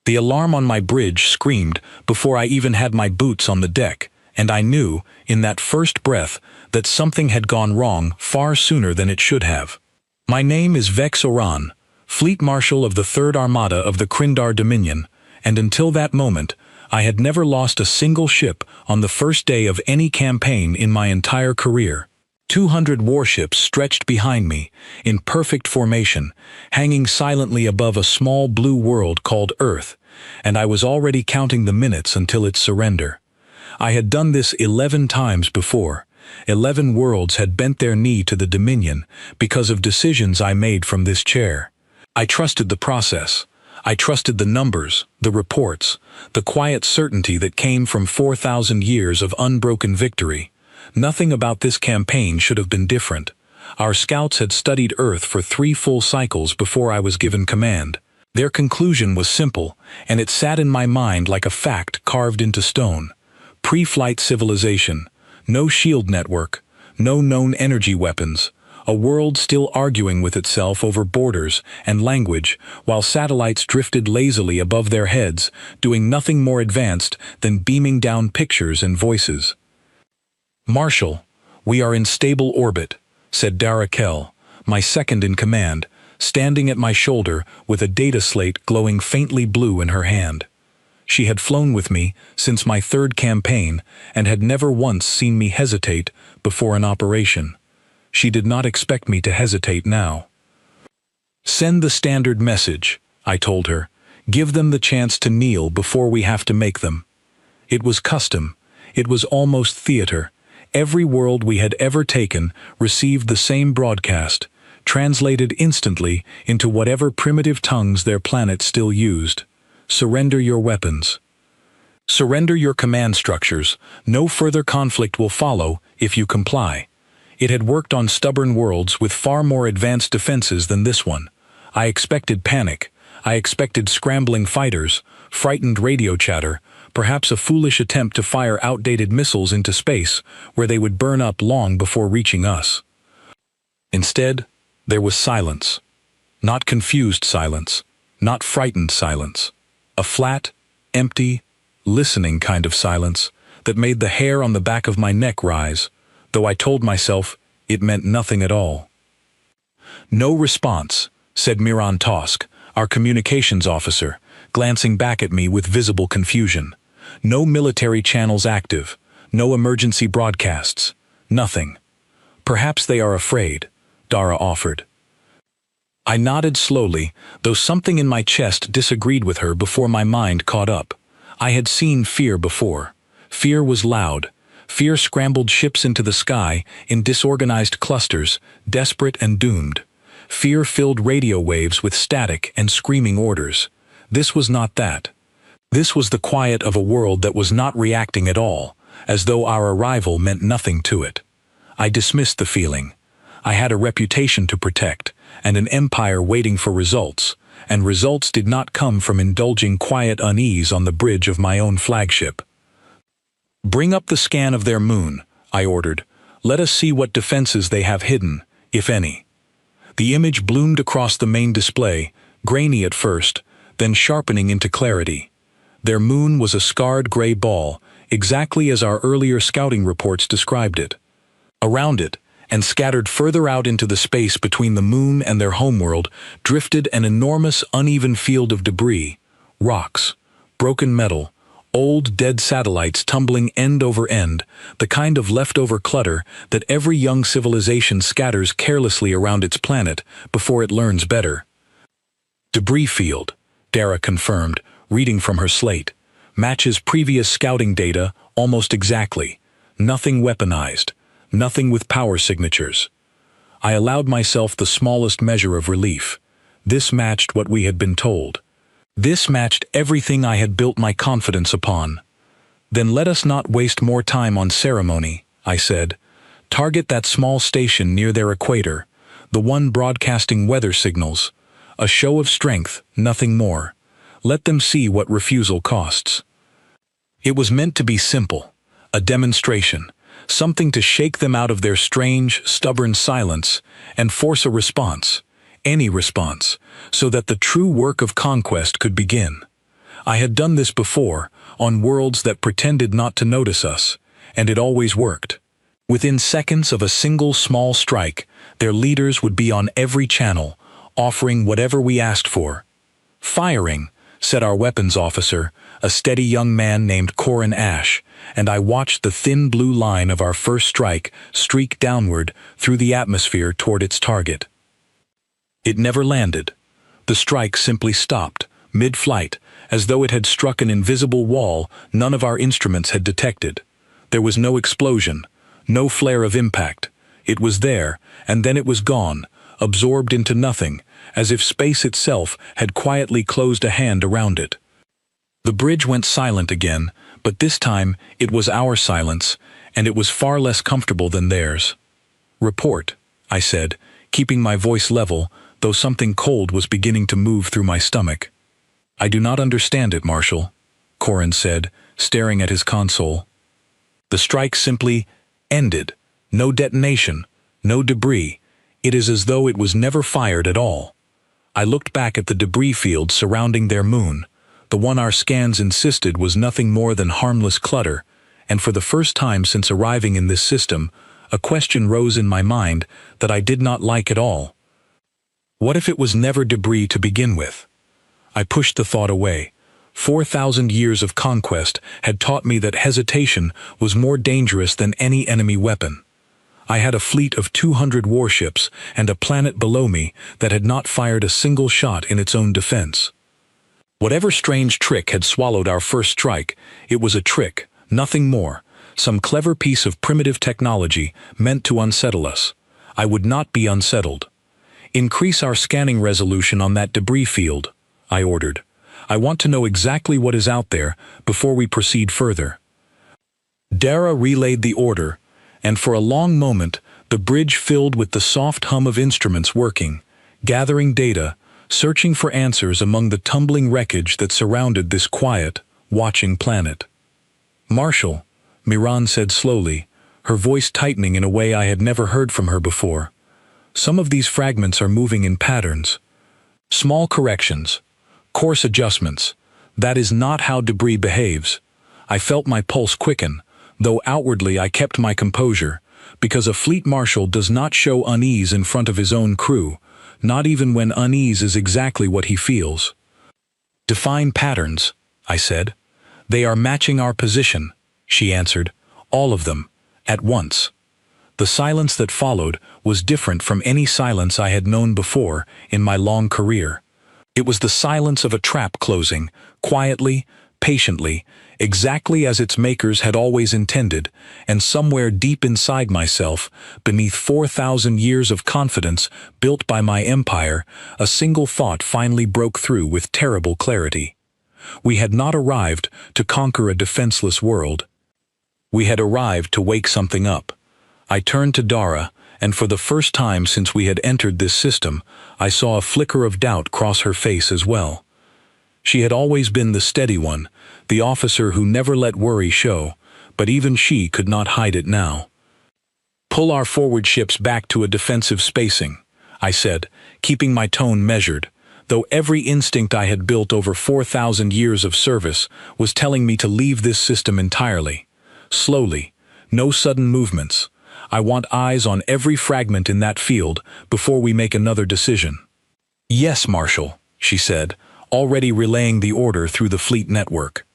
The alarm on my bridge screamed before I even had my boots on the deck, and I knew, in that first breath, that something had gone wrong far sooner than it should have. My name is Vex Oran, Fleet Marshal of the 3rd Armada of the Krindar Dominion, and until that moment, I had never lost a single ship on the first day of any campaign in my entire career. 200 warships stretched behind me, in perfect formation, hanging silently above a small blue world called Earth, and I was already counting the minutes until its surrender. I had done this 11 times before. 11 worlds had bent their knee to the Dominion because of decisions I made from this chair. I trusted the process. I trusted the numbers, the reports, the quiet certainty that came from 4,000 years of unbroken victory. Nothing about this campaign should have been different. Our scouts had studied Earth for 3 full cycles before I was given command. Their conclusion was simple, and it sat in my mind like a fact carved into stone. Pre-flight civilization, no shield network, no known energy weapons, a world still arguing with itself over borders and language, while satellites drifted lazily above their heads, doing nothing more advanced than beaming down pictures and voices. "Marshal, we are in stable orbit," said Darakel, my second in command, standing at my shoulder with a data slate glowing faintly blue in her hand. She had flown with me since my 3rd campaign and had never once seen me hesitate before an operation. She did not expect me to hesitate now. "Send the standard message," I told her. "Give them the chance to kneel before we have to make them." It was custom. It was almost theater. Every world we had ever taken received the same broadcast, translated instantly into whatever primitive tongues their planet still used. "Surrender your weapons. Surrender your command structures. No further conflict will follow if you comply." It had worked on stubborn worlds with far more advanced defenses than this one. I expected panic. I expected scrambling fighters, frightened radio chatter, perhaps a foolish attempt to fire outdated missiles into space, where they would burn up long before reaching us. Instead, there was silence. Not confused silence, not frightened silence. A flat, empty, listening kind of silence that made the hair on the back of my neck rise, though I told myself it meant nothing at all. "No response," said Miran Tosk, our communications officer, glancing back at me with visible confusion. "No military channels active, no emergency broadcasts, nothing." "Perhaps they are afraid," Dara offered. I nodded slowly, though something in my chest disagreed with her before my mind caught up. I had seen fear before. Fear was loud. Fear scrambled ships into the sky in disorganized clusters, desperate and doomed. Fear filled radio waves with static and screaming orders. This was not that. This was the quiet of a world that was not reacting at all, as though our arrival meant nothing to it. I dismissed the feeling. I had a reputation to protect, and an empire waiting for results, and results did not come from indulging quiet unease on the bridge of my own flagship. "Bring up the scan of their moon," I ordered. "Let us see what defenses they have hidden, if any." The image bloomed across the main display, grainy at first, then sharpening into clarity. Their moon was a scarred gray ball, exactly as our earlier scouting reports described it. Around it, and scattered further out into the space between the moon and their homeworld, drifted an enormous uneven field of debris, rocks, broken metal, old dead satellites tumbling end over end, the kind of leftover clutter that every young civilization scatters carelessly around its planet before it learns better. "Debris field," Dara confirmed, reading from her slate. "Matches previous scouting data almost exactly. Nothing weaponized. Nothing with power signatures." I allowed myself the smallest measure of relief. This matched what we had been told. This matched everything I had built my confidence upon. "Then let us not waste more time on ceremony," I said. "Target that small station near their equator, the one broadcasting weather signals. A show of strength, nothing more. Let them see what refusal costs." It was meant to be simple, a demonstration, something to shake them out of their strange, stubborn silence and force a response, any response, so that the true work of conquest could begin. I had done this before, on worlds that pretended not to notice us, and it always worked. Within seconds of a single small strike, their leaders would be on every channel, offering whatever we asked for. "Firing," said our weapons officer, a steady young man named Corin Ash, and I watched the thin blue line of our first strike streak downward through the atmosphere toward its target. It never landed. The strike simply stopped, mid-flight, as though it had struck an invisible wall none of our instruments had detected. There was no explosion, no flare of impact. It was there, and then it was gone, absorbed into nothing, as if space itself had quietly closed a hand around it. The bridge went silent again, but this time it was our silence, and it was far less comfortable than theirs. "Report," I said, keeping my voice level, though something cold was beginning to move through my stomach. "I do not understand it, Marshal," Corin said, staring at his console. "The strike simply ended. No detonation, no debris. It is as though it was never fired at all." I looked back at the debris field surrounding their moon, the one our scans insisted was nothing more than harmless clutter, and for the first time since arriving in this system, a question rose in my mind that I did not like at all. What if it was never debris to begin with? I pushed the thought away. 4,000 years of conquest had taught me that hesitation was more dangerous than any enemy weapon. I had a fleet of 200 warships and a planet below me that had not fired a single shot in its own defense. Whatever strange trick had swallowed our first strike, it was a trick, nothing more, some clever piece of primitive technology meant to unsettle us. I would not be unsettled. "Increase our scanning resolution on that debris field," I ordered. "I want to know exactly what is out there before we proceed further." Dara relayed the order, and for a long moment the bridge filled with the soft hum of instruments working, gathering data, searching for answers among the tumbling wreckage that surrounded this quiet, watching planet. "Marshal," Miran said slowly, her voice tightening in a way I had never heard from her before. "Some of these fragments are moving in patterns. Small corrections, course adjustments. That is not how debris behaves." I felt my pulse quicken, though outwardly I kept my composure, because a fleet marshal does not show unease in front of his own crew, not even when unease is exactly what he feels. "Define patterns," I said. "They are matching our position," she answered, "all of them, at once." The silence that followed was different from any silence I had known before in my long career. It was the silence of a trap closing, quietly, patiently, exactly as its makers had always intended, and somewhere deep inside myself, beneath 4,000 years of confidence built by my empire, a single thought finally broke through with terrible clarity. We had not arrived to conquer a defenseless world. We had arrived to wake something up. I turned to Dara, and for the first time since we had entered this system, I saw a flicker of doubt cross her face as well. She had always been the steady one, the officer who never let worry show, but even she could not hide it now. "Pull our forward ships back to a defensive spacing," I said, keeping my tone measured, though every instinct I had built over 4,000 years of service was telling me to leave this system entirely. Slowly, no sudden movements. I want eyes on every fragment in that field before we make another decision. "Yes, Marshal," she said, already relaying the order through the fleet network.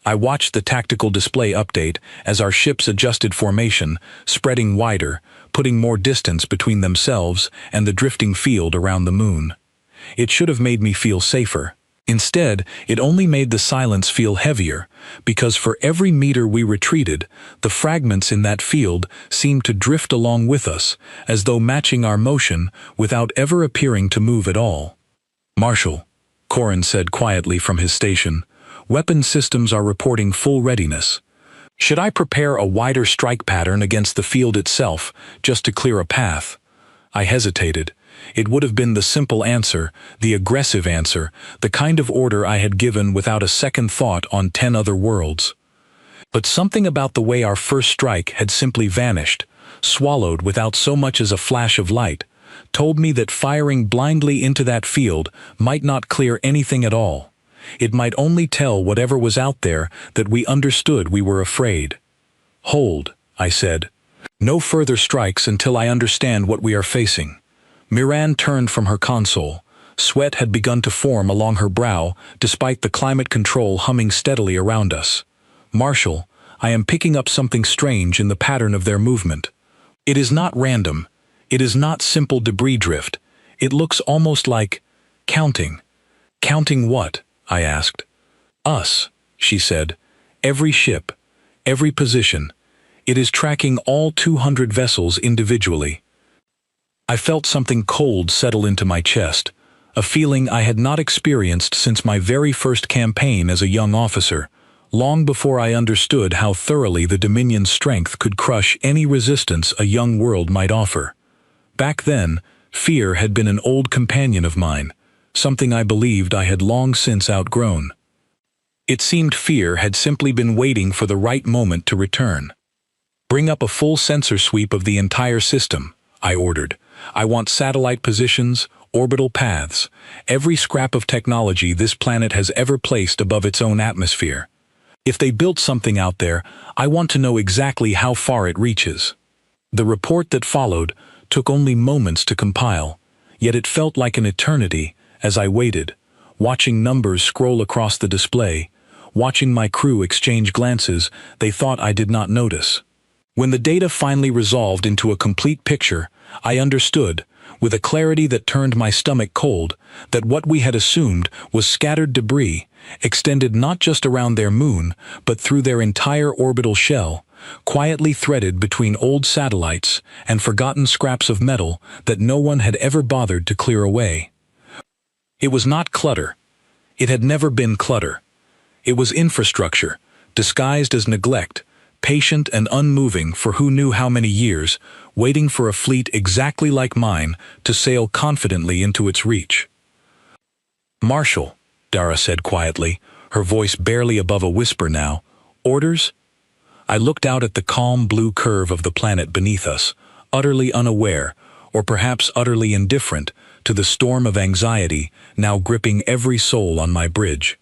I watched the tactical display update as our ships adjusted formation, spreading wider, putting more distance between themselves and the drifting field around the moon. It should have made me feel safer. Instead, it only made the silence feel heavier, because for every meter we retreated, the fragments in that field seemed to drift along with us, as though matching our motion without ever appearing to move at all. "Marshal," Corin said quietly from his station, "weapon systems are reporting full readiness. Should I prepare a wider strike pattern against the field itself, just to clear a path?" I hesitated. It would have been the simple answer, the aggressive answer, the kind of order I had given without a second thought on 10 other worlds. But something about the way our first strike had simply vanished, swallowed without so much as a flash of light, told me that firing blindly into that field might not clear anything at all. It might only tell whatever was out there that we understood we were afraid. "Hold," I said. "No further strikes until I understand what we are facing." Miran turned from her console. Sweat had begun to form along her brow, despite the climate control humming steadily around us. "Marshal, I am picking up something strange in the pattern of their movement. It is not random. It is not simple debris drift. It looks almost like counting." "Counting what?" I asked. "Us," she said. "Every ship, every position. It is tracking all 200 vessels individually." I felt something cold settle into my chest, a feeling I had not experienced since my very first campaign as a young officer, long before I understood how thoroughly the Dominion's strength could crush any resistance a young world might offer. Back then, fear had been an old companion of mine, something I believed I had long since outgrown. It seemed fear had simply been waiting for the right moment to return. "Bring up a full sensor sweep of the entire system," I ordered. "I want satellite positions, orbital paths, every scrap of technology this planet has ever placed above its own atmosphere. If they built something out there, I want to know exactly how far it reaches." The report that followed took only moments to compile, yet it felt like an eternity as I waited, watching numbers scroll across the display, watching my crew exchange glances they thought I did not notice. When the data finally resolved into a complete picture, I understood, with a clarity that turned my stomach cold, that what we had assumed was scattered debris, extended not just around their moon, but through their entire orbital shell, quietly threaded between old satellites and forgotten scraps of metal that no one had ever bothered to clear away. It was not clutter. It had never been clutter. It was infrastructure, disguised as neglect, patient and unmoving for who knew how many years, waiting for a fleet exactly like mine to sail confidently into its reach. "Marshal," Dara said quietly, her voice barely above a whisper now. "Orders?" I looked out at the calm blue curve of the planet beneath us, utterly unaware, or perhaps utterly indifferent, to the storm of anxiety now gripping every soul on my bridge.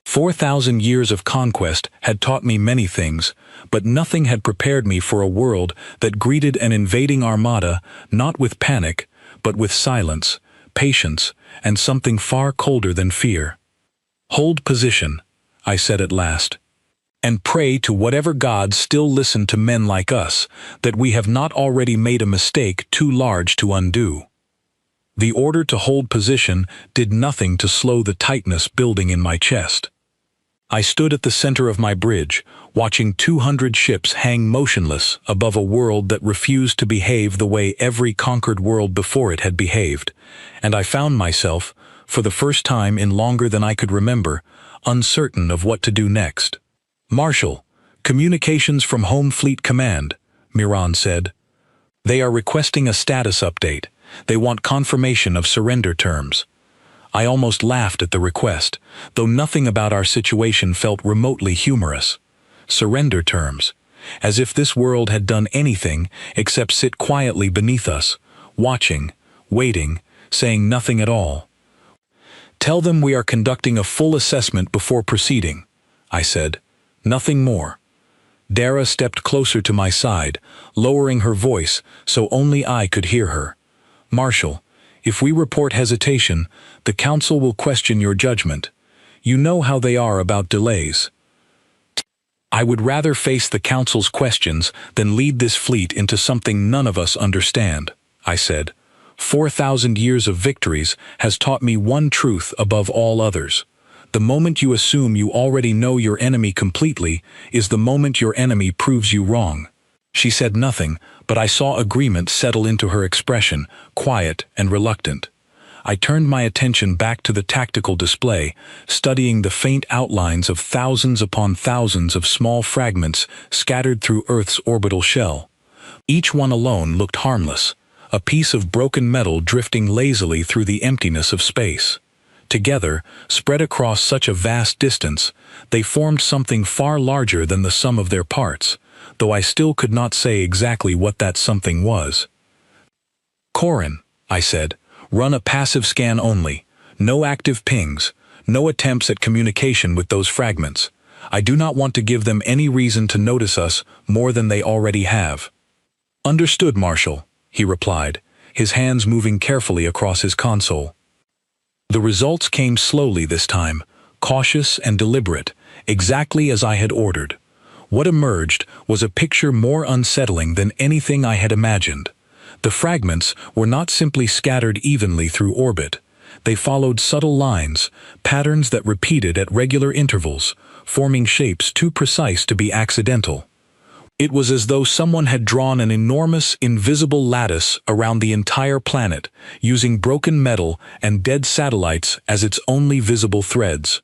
4,000 years of conquest had taught me many things, but nothing had prepared me for a world that greeted an invading armada not with panic, but with silence, patience, and something far colder than fear. "Hold position," I said at last, "and pray to whatever gods still listen to men like us, that we have not already made a mistake too large to undo." The order to hold position did nothing to slow the tightness building in my chest. I stood at the center of my bridge, watching 200 ships hang motionless above a world that refused to behave the way every conquered world before it had behaved, and I found myself, for the first time in longer than I could remember, uncertain of what to do next. "Marshal, communications from Home Fleet Command," Miran said. "They are requesting a status update. They want confirmation of surrender terms." I almost laughed at the request, though nothing about our situation felt remotely humorous. Surrender terms. As if this world had done anything except sit quietly beneath us, watching, waiting, saying nothing at all. "Tell them we are conducting a full assessment before proceeding," I said. Nothing more. Dara stepped closer to my side, lowering her voice so only I could hear her. "Marshal, if we report hesitation, the Council will question your judgment. You know how they are about delays." "I would rather face the Council's questions than lead this fleet into something none of us understand," I said. 4,000 years of victories has taught me one truth above all others. The moment you assume you already know your enemy completely is the moment your enemy proves you wrong. She said nothing, but I saw agreement settle into her expression, quiet and reluctant. I turned my attention back to the tactical display, studying the faint outlines of thousands upon thousands of small fragments scattered through Earth's orbital shell. Each one alone looked harmless, a piece of broken metal drifting lazily through the emptiness of space. Together, spread across such a vast distance, they formed something far larger than the sum of their parts, though I still could not say exactly what that something was. "Corin," I said, "run a passive scan only. No active pings. No attempts at communication with those fragments. I do not want to give them any reason to notice us more than they already have." "Understood, Marshal," he replied, his hands moving carefully across his console. The results came slowly this time, cautious and deliberate, exactly as I had ordered. What emerged was a picture more unsettling than anything I had imagined. The fragments were not simply scattered evenly through orbit. They followed subtle lines, patterns that repeated at regular intervals, forming shapes too precise to be accidental. It was as though someone had drawn an enormous, invisible lattice around the entire planet, using broken metal and dead satellites as its only visible threads.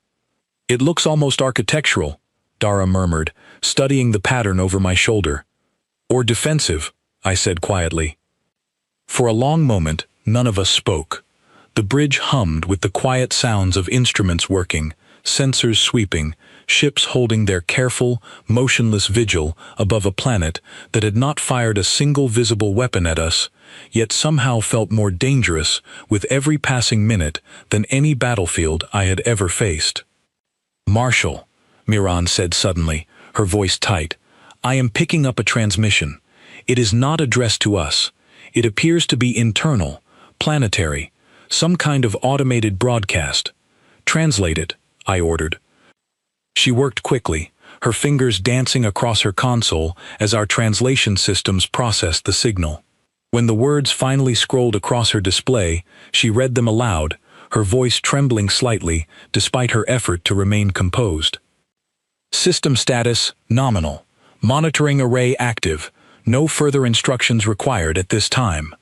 "It looks almost architectural," Dara murmured, studying the pattern over my shoulder. "Or defensive," I said quietly. For a long moment, none of us spoke. The bridge hummed with the quiet sounds of instruments working, sensors sweeping, ships holding their careful, motionless vigil above a planet that had not fired a single visible weapon at us, yet somehow felt more dangerous with every passing minute than any battlefield I had ever faced. "Marshal," Miran said suddenly, her voice tight, "I am picking up a transmission. It is not addressed to us. It appears to be internal, planetary, some kind of automated broadcast. Translate it," I ordered. She worked quickly, her fingers dancing across her console as our translation systems processed the signal. When the words finally scrolled across her display, she read them aloud, her voice trembling slightly despite her effort to remain composed. "System status, nominal. Monitoring array active. No further instructions required at this time."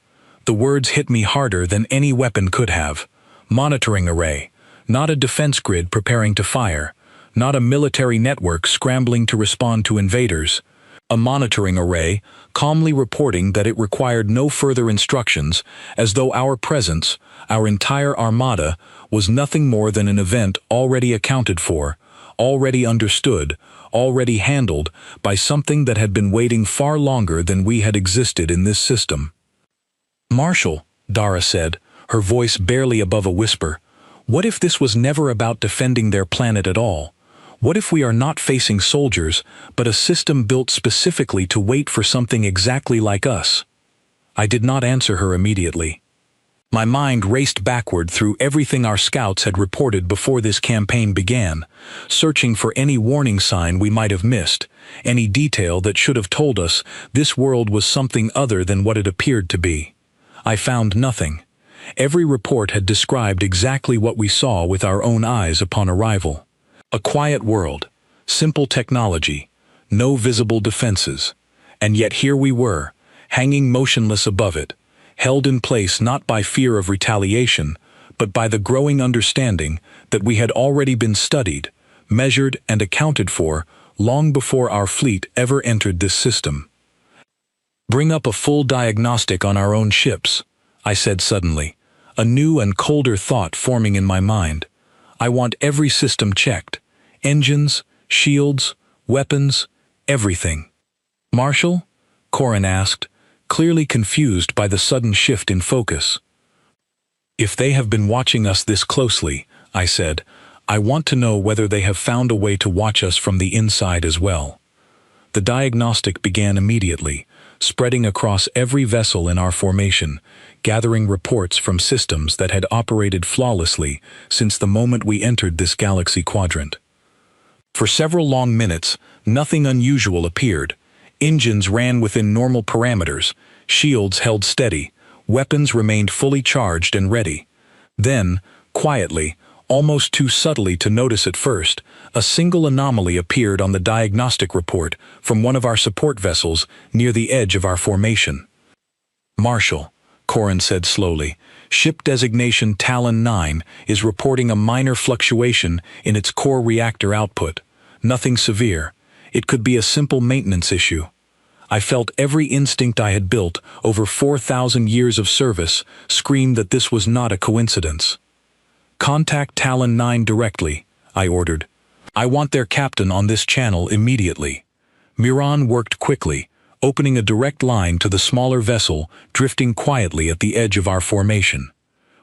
The words hit me harder than any weapon could have. Monitoring array. Not a defense grid preparing to fire. Not a military network scrambling to respond to invaders. A monitoring array, calmly reporting that it required no further instructions, as though our presence, our entire armada, was nothing more than an event already accounted for, already understood, already handled by something that had been waiting far longer than we had existed in this system. "Marshal," Dara said, her voice barely above a whisper, "what if this was never about defending their planet at all? What if we are not facing soldiers, but a system built specifically to wait for something exactly like us?" I did not answer her immediately. My mind raced backward through everything our scouts had reported before this campaign began, searching for any warning sign we might have missed, any detail that should have told us this world was something other than what it appeared to be. I found nothing. Every report had described exactly what we saw with our own eyes upon arrival. A quiet world, simple technology, no visible defenses. And yet here we were, hanging motionless above it, held in place not by fear of retaliation, but by the growing understanding that we had already been studied, measured and accounted for long before our fleet ever entered this system. "Bring up a full diagnostic on our own ships," I said suddenly, a new and colder thought forming in my mind. "I want every system checked. Engines, shields, weapons, everything." "Marshal?" Corin asked, clearly confused by the sudden shift in focus. "If they have been watching us this closely," I said, "I want to know whether they have found a way to watch us from the inside as well." The diagnostic began immediately, spreading across every vessel in our formation, gathering reports from systems that had operated flawlessly since the moment we entered this galaxy quadrant. For several long minutes, nothing unusual appeared. Engines ran within normal parameters, shields held steady, weapons remained fully charged and ready. Then, quietly, almost too subtly to notice at first, a single anomaly appeared on the diagnostic report from one of our support vessels near the edge of our formation. "Marshal," Corin said slowly, "ship designation Talon 9 is reporting a minor fluctuation in its core reactor output. Nothing severe. It could be a simple maintenance issue." I felt every instinct I had built over 4,000 years of service scream that this was not a coincidence. "Contact Talon 9 directly," I ordered. "I want their captain on this channel immediately." Miran worked quickly, opening a direct line to the smaller vessel drifting quietly at the edge of our formation.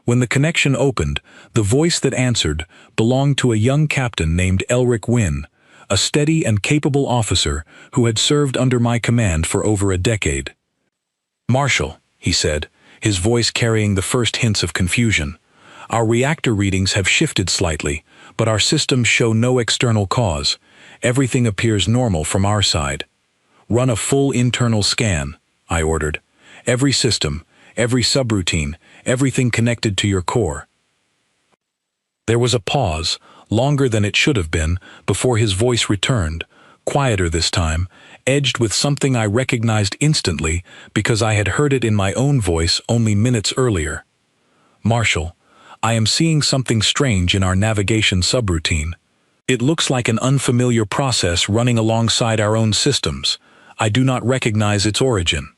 When the connection opened, the voice that answered belonged to a young captain named Elric Wynn, a steady and capable officer who had served under my command for over a decade. "Marshal," he said, his voice carrying the first hints of confusion, "our reactor readings have shifted slightly, but our systems show no external cause. Everything appears normal from our side." "Run a full internal scan," I ordered. "Every system, every subroutine, everything connected to your core." There was a pause, longer than it should have been, before his voice returned, quieter this time, edged with something I recognized instantly because I had heard it in my own voice only minutes earlier. "Marshal, I am seeing something strange in our navigation subroutine. It looks like an unfamiliar process running alongside our own systems. I do not recognize its origin."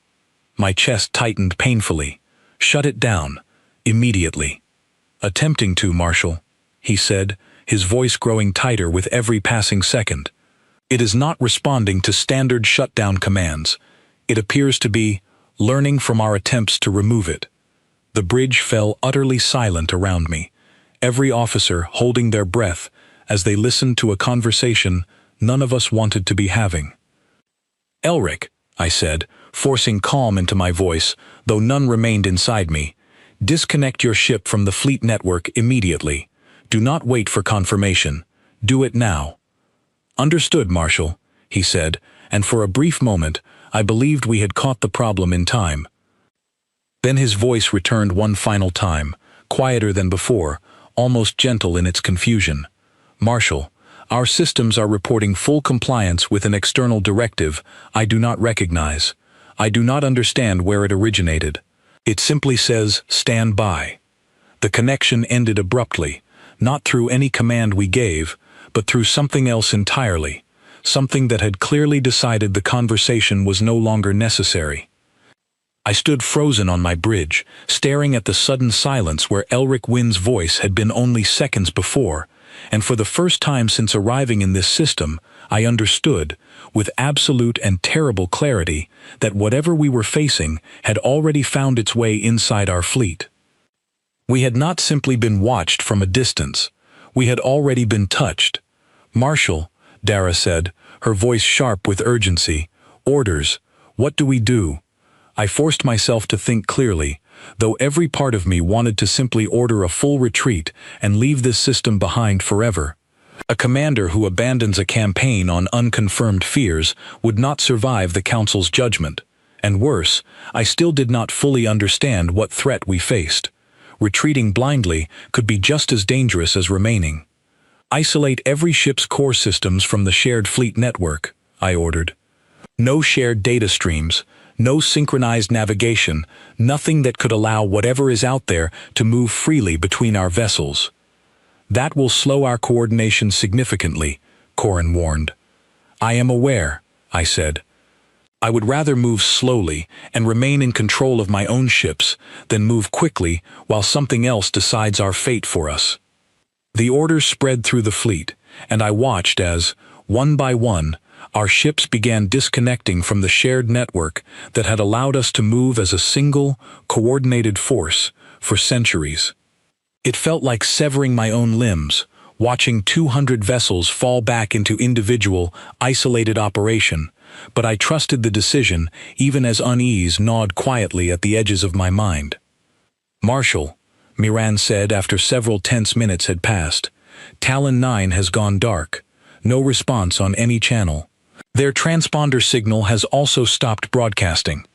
My chest tightened painfully. "Shut it down. Immediately." "Attempting to, Marshal," he said, his voice growing tighter with every passing second. "It is not responding to standard shutdown commands. It appears to be learning from our attempts to remove it." The bridge fell utterly silent around me, every officer holding their breath as they listened to a conversation none of us wanted to be having. "Elric," I said, forcing calm into my voice, though none remained inside me, "disconnect your ship from the fleet network immediately. Do not wait for confirmation. Do it now." "Understood, Marshal," he said, and for a brief moment I believed we had caught the problem in time. Then his voice returned one final time, quieter than before, almost gentle in its confusion. "Marshal, our systems are reporting full compliance with an external directive I do not recognize. I do not understand where it originated. It simply says, 'Stand by.'" The connection ended abruptly, not through any command we gave, but through something else entirely, something that had clearly decided the conversation was no longer necessary. I stood frozen on my bridge, staring at the sudden silence where Elric Wynn's voice had been only seconds before, and for the first time since arriving in this system, I understood, with absolute and terrible clarity, that whatever we were facing had already found its way inside our fleet. We had not simply been watched from a distance. We had already been touched. "Marshal," Dara said, her voice sharp with urgency. "Orders. What do we do?" I forced myself to think clearly, though every part of me wanted to simply order a full retreat and leave this system behind forever. A commander who abandons a campaign on unconfirmed fears would not survive the Council's judgment. And worse, I still did not fully understand what threat we faced. Retreating blindly could be just as dangerous as remaining. "Isolate every ship's core systems from the shared fleet network," I ordered. "No shared data streams. No synchronized navigation, nothing that could allow whatever is out there to move freely between our vessels." "That will slow our coordination significantly," Corin warned. "I am aware," I said. "I would rather move slowly and remain in control of my own ships than move quickly while something else decides our fate for us." The orders spread through the fleet, and I watched as, one by one, our ships began disconnecting from the shared network that had allowed us to move as a single, coordinated force for centuries. It felt like severing my own limbs, watching 200 vessels fall back into individual, isolated operation, but I trusted the decision even as unease gnawed quietly at the edges of my mind. "Marshal," Miran said after several tense minutes had passed, "Talon 9 has gone dark. No response on any channel. Their transponder signal has also stopped broadcasting."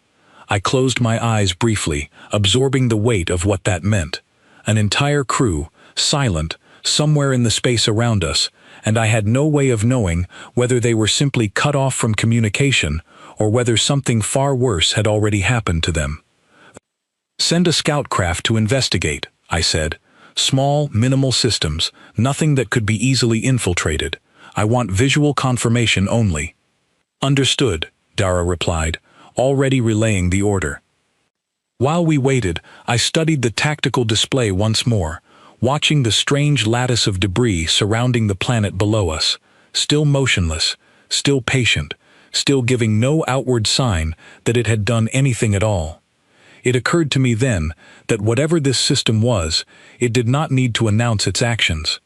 I closed my eyes briefly, absorbing the weight of what that meant. An entire crew, silent, somewhere in the space around us, and I had no way of knowing whether they were simply cut off from communication or whether something far worse had already happened to them. "Send a scout craft to investigate," I said. "Small, minimal systems, nothing that could be easily infiltrated. I want visual confirmation only." "Understood," Dara replied, already relaying the order. While we waited, I studied the tactical display once more, watching the strange lattice of debris surrounding the planet below us, still motionless, still patient, still giving no outward sign that it had done anything at all. It occurred to me then that whatever this system was, it did not need to announce its actions.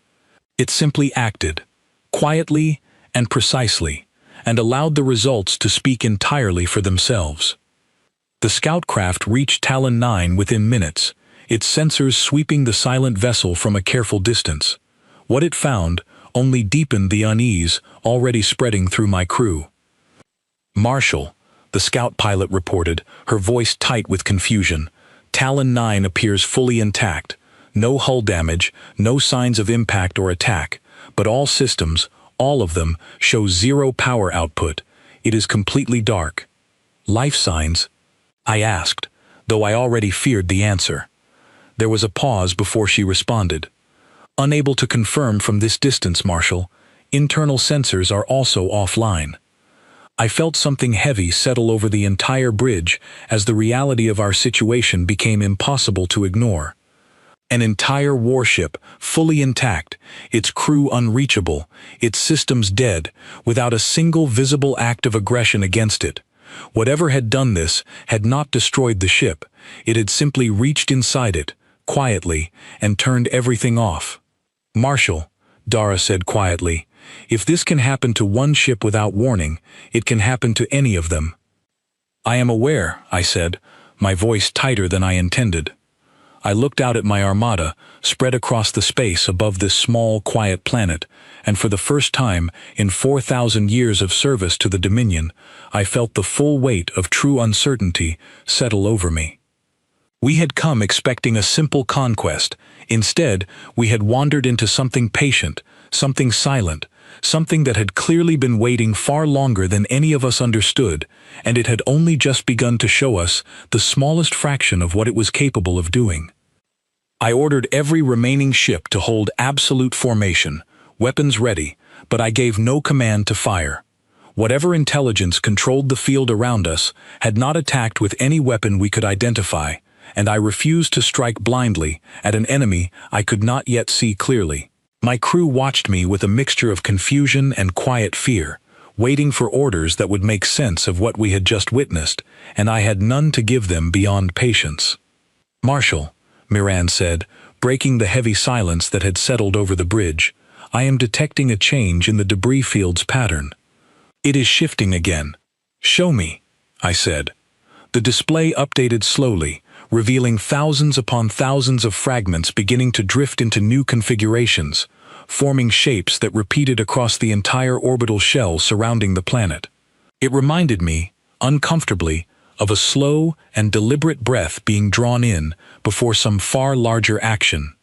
It simply acted, quietly and precisely, and allowed the results to speak entirely for themselves. The scout craft reached Talon 9 within minutes, its sensors sweeping the silent vessel from a careful distance. What it found only deepened the unease already spreading through my crew. "Marshal," the scout pilot reported, her voice tight with confusion, "Talon 9 appears fully intact. No hull damage, no signs of impact or attack, but all systems, all of them, show zero power output. It is completely dark." "Life signs?" I asked, though I already feared the answer. There was a pause before she responded. "Unable to confirm from this distance, Marshal. Internal sensors are also offline." I felt something heavy settle over the entire bridge as the reality of our situation became impossible to ignore. An entire warship, fully intact, its crew unreachable, its systems dead, without a single visible act of aggression against it. Whatever had done this had not destroyed the ship, it had simply reached inside it, quietly, and turned everything off. "Marshal," Dara said quietly, "if this can happen to one ship without warning, it can happen to any of them." "I am aware," I said, my voice tighter than I intended. I looked out at my armada, spread across the space above this small, quiet planet, and for the first time in 4,000 years of service to the Dominion, I felt the full weight of true uncertainty settle over me. We had come expecting a simple conquest. Instead, we had wandered into something patient, something silent, something that had clearly been waiting far longer than any of us understood, and it had only just begun to show us the smallest fraction of what it was capable of doing. I ordered every remaining ship to hold absolute formation, weapons ready, but I gave no command to fire. Whatever intelligence controlled the field around us had not attacked with any weapon we could identify, and I refused to strike blindly at an enemy I could not yet see clearly. My crew watched me with a mixture of confusion and quiet fear, waiting for orders that would make sense of what we had just witnessed, and I had none to give them beyond patience. "Marshal," Miran said, breaking the heavy silence that had settled over the bridge, "I am detecting a change in the debris field's pattern. It is shifting again." "Show me," I said. The display updated slowly, revealing thousands upon thousands of fragments beginning to drift into new configurations, forming shapes that repeated across the entire orbital shell surrounding the planet. It reminded me, uncomfortably, of a slow and deliberate breath being drawn in before some far larger action.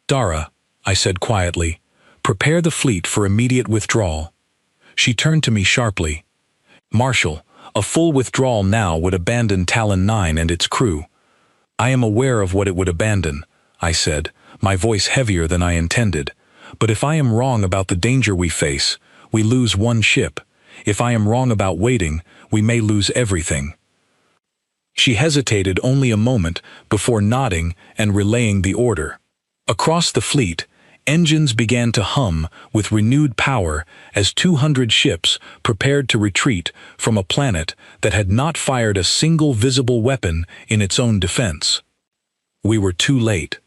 "Dara," I said quietly, "prepare the fleet for immediate withdrawal." She turned to me sharply. "Marshal, a full withdrawal now would abandon Talon 9 and its crew." "I am aware of what it would abandon," I said, my voice heavier than I intended. "But if I am wrong about the danger we face, we lose one ship. If I am wrong about waiting, we may lose everything." She hesitated only a moment before nodding and relaying the order. Across the fleet, engines began to hum with renewed power as 200 ships prepared to retreat from a planet that had not fired a single visible weapon in its own defense. We were too late.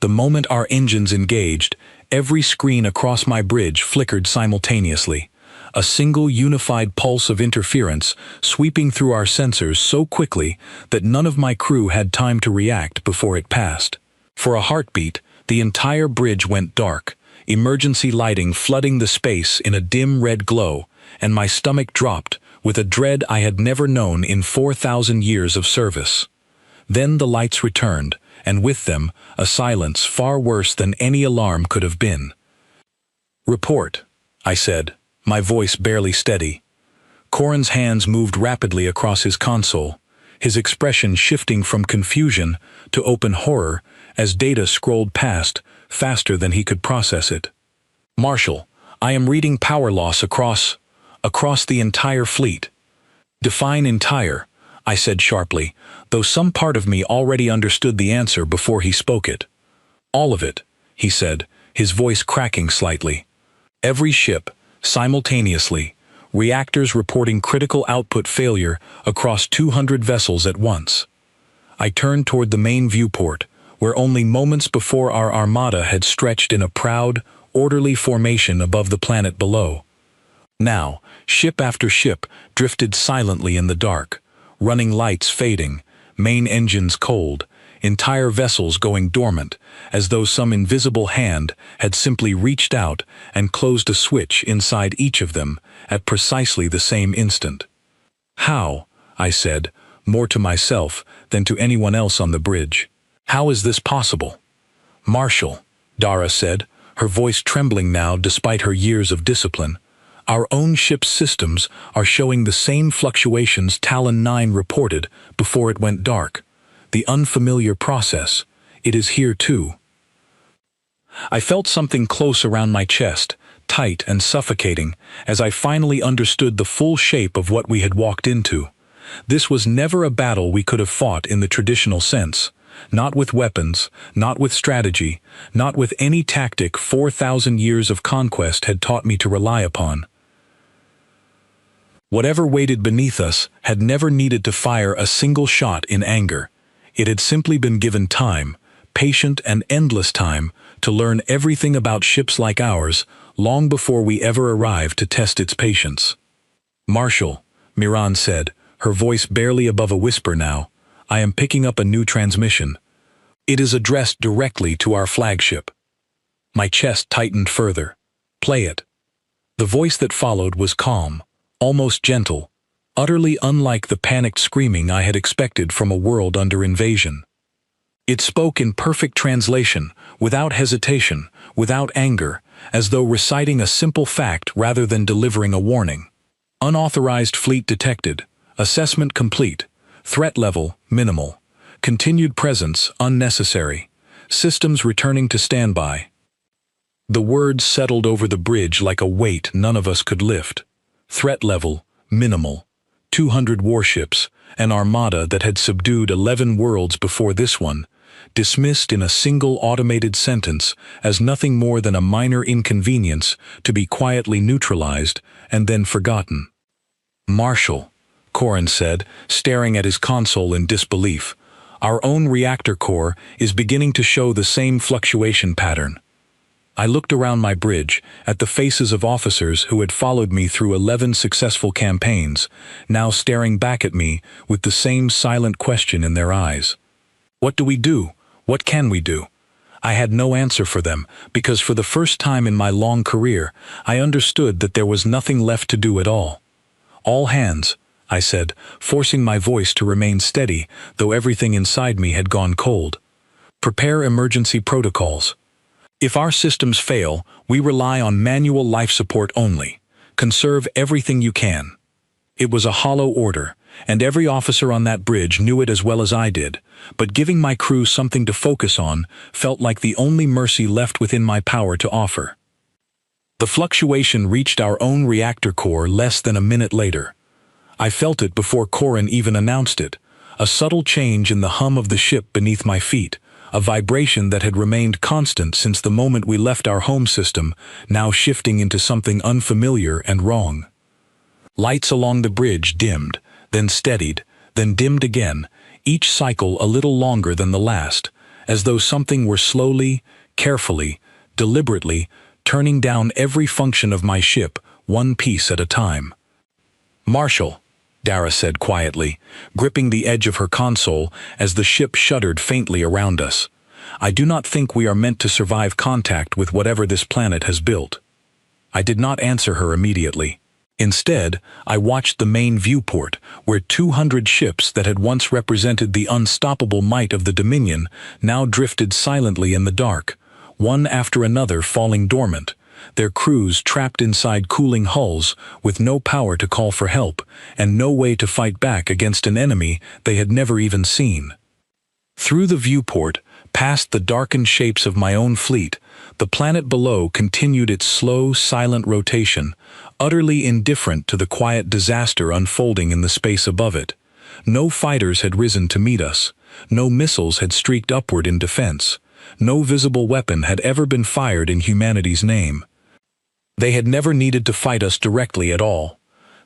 The moment our engines engaged, every screen across my bridge flickered simultaneously, a single unified pulse of interference sweeping through our sensors so quickly that none of my crew had time to react before it passed. For a heartbeat, the entire bridge went dark, emergency lighting flooding the space in a dim red glow, and my stomach dropped with a dread I had never known in 4,000 years of service. Then the lights returned, and with them, a silence far worse than any alarm could have been. "Report," I said, my voice barely steady. Corin's hands moved rapidly across his console, his expression shifting from confusion to open horror as data scrolled past faster than he could process it. "Marshal, I am reading power loss across the entire fleet." "Define entire," I said sharply, though some part of me already understood the answer before he spoke it. "All of it," he said, his voice cracking slightly. "Every ship, simultaneously, reactors reporting critical output failure across 200 vessels at once." I turned toward the main viewport, where only moments before our armada had stretched in a proud, orderly formation above the planet below. Now, ship after ship drifted silently in the dark, running lights fading, main engines cold, entire vessels going dormant, as though some invisible hand had simply reached out and closed a switch inside each of them at precisely the same instant. "How?" I said, more to myself than to anyone else on the bridge. "How is this possible?" "Marshal," Dara said, her voice trembling now despite her years of discipline, "our own ship's systems are showing the same fluctuations Talon 9 reported before it went dark. The unfamiliar process. It is here too." I felt something close around my chest, tight and suffocating, as I finally understood the full shape of what we had walked into. This was never a battle we could have fought in the traditional sense. Not with weapons, not with strategy, not with any tactic 4,000 years of conquest had taught me to rely upon. Whatever waited beneath us had never needed to fire a single shot in anger. It had simply been given time, patient and endless time, to learn everything about ships like ours, long before we ever arrived to test its patience. "Marshal," Miran said, her voice barely above a whisper now, "I am picking up a new transmission. It is addressed directly to our flagship." My chest tightened further. "Play it." The voice that followed was calm, almost gentle, utterly unlike the panicked screaming I had expected from a world under invasion. It spoke in perfect translation, without hesitation, without anger, as though reciting a simple fact rather than delivering a warning. "Unauthorized fleet detected. Assessment complete. Threat level, minimal. Continued presence, unnecessary. Systems returning to standby." The words settled over the bridge like a weight none of us could lift. Threat level, minimal. 200 warships, an armada that had subdued 11 worlds before this one, dismissed in a single automated sentence as nothing more than a minor inconvenience to be quietly neutralized and then forgotten. "Marshal," Corrin said, staring at his console in disbelief, "our own reactor core is beginning to show the same fluctuation pattern." I looked around my bridge, at the faces of officers who had followed me through 11 successful campaigns, now staring back at me with the same silent question in their eyes. What do we do? What can we do? I had no answer for them, because for the first time in my long career, I understood that there was nothing left to do at all. "All hands," I said, forcing my voice to remain steady, though everything inside me had gone cold. "Prepare emergency protocols. If our systems fail, we rely on manual life support only. Conserve everything you can." It was a hollow order, and every officer on that bridge knew it as well as I did, but giving my crew something to focus on felt like the only mercy left within my power to offer. The fluctuation reached our own reactor core less than a minute later. I felt it before Corrin even announced it, a subtle change in the hum of the ship beneath my feet, a vibration that had remained constant since the moment we left our home system, now shifting into something unfamiliar and wrong. Lights along the bridge dimmed, then steadied, then dimmed again, each cycle a little longer than the last, as though something were slowly, carefully, deliberately, turning down every function of my ship, one piece at a time. "Marshal," Dara said quietly, gripping the edge of her console as the ship shuddered faintly around us, "I do not think we are meant to survive contact with whatever this planet has built." I did not answer her immediately. Instead, I watched the main viewport, where 200 ships that had once represented the unstoppable might of the Dominion now drifted silently in the dark, one after another falling dormant, their crews trapped inside cooling hulls with no power to call for help and no way to fight back against an enemy they had never even seen. Through the viewport, past the darkened shapes of my own fleet, the planet below continued its slow, silent rotation, utterly indifferent to the quiet disaster unfolding in the space above it. No fighters had risen to meet us. No missiles had streaked upward in defense. No visible weapon had ever been fired in humanity's name. They had never needed to fight us directly at all.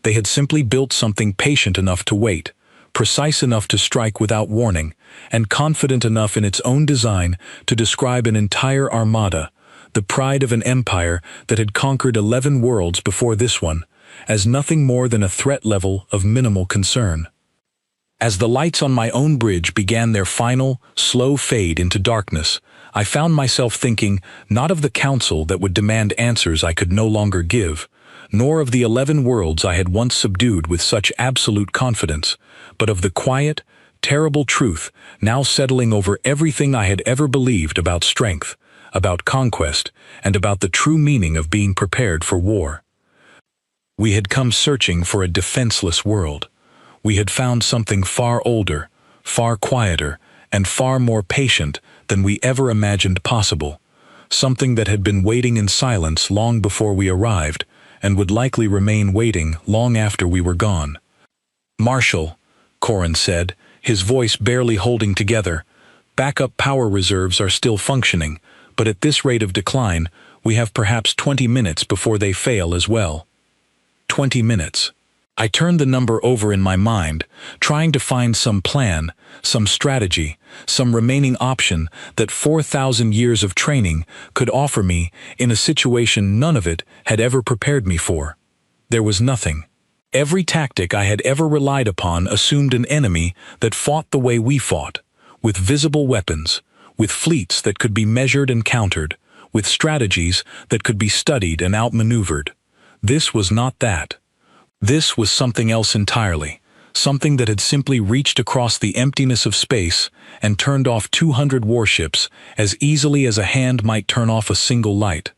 They had simply built something patient enough to wait, precise enough to strike without warning, and confident enough in its own design to describe an entire armada, the pride of an empire that had conquered 11 worlds before this one, as nothing more than a threat level of minimal concern. As the lights on my own bridge began their final, slow fade into darkness, I found myself thinking not of the council that would demand answers I could no longer give, nor of the 11 worlds I had once subdued with such absolute confidence, but of the quiet, terrible truth now settling over everything I had ever believed about strength, about conquest, and about the true meaning of being prepared for war. We had come searching for a defenseless world. We had found something far older, far quieter, and far more patient than we ever imagined possible, something that had been waiting in silence long before we arrived, and would likely remain waiting long after we were gone. "Marshal," Corin said, his voice barely holding together, "backup power reserves are still functioning, but at this rate of decline, we have perhaps 20 minutes before they fail as well." 20 minutes. I turned the number over in my mind, trying to find some plan, some strategy, some remaining option that 4,000 years of training could offer me in a situation none of it had ever prepared me for. There was nothing. Every tactic I had ever relied upon assumed an enemy that fought the way we fought, with visible weapons, with fleets that could be measured and countered, with strategies that could be studied and outmaneuvered. This was not that. This was something else entirely, something that had simply reached across the emptiness of space and turned off 200 warships as easily as a hand might turn off a single light.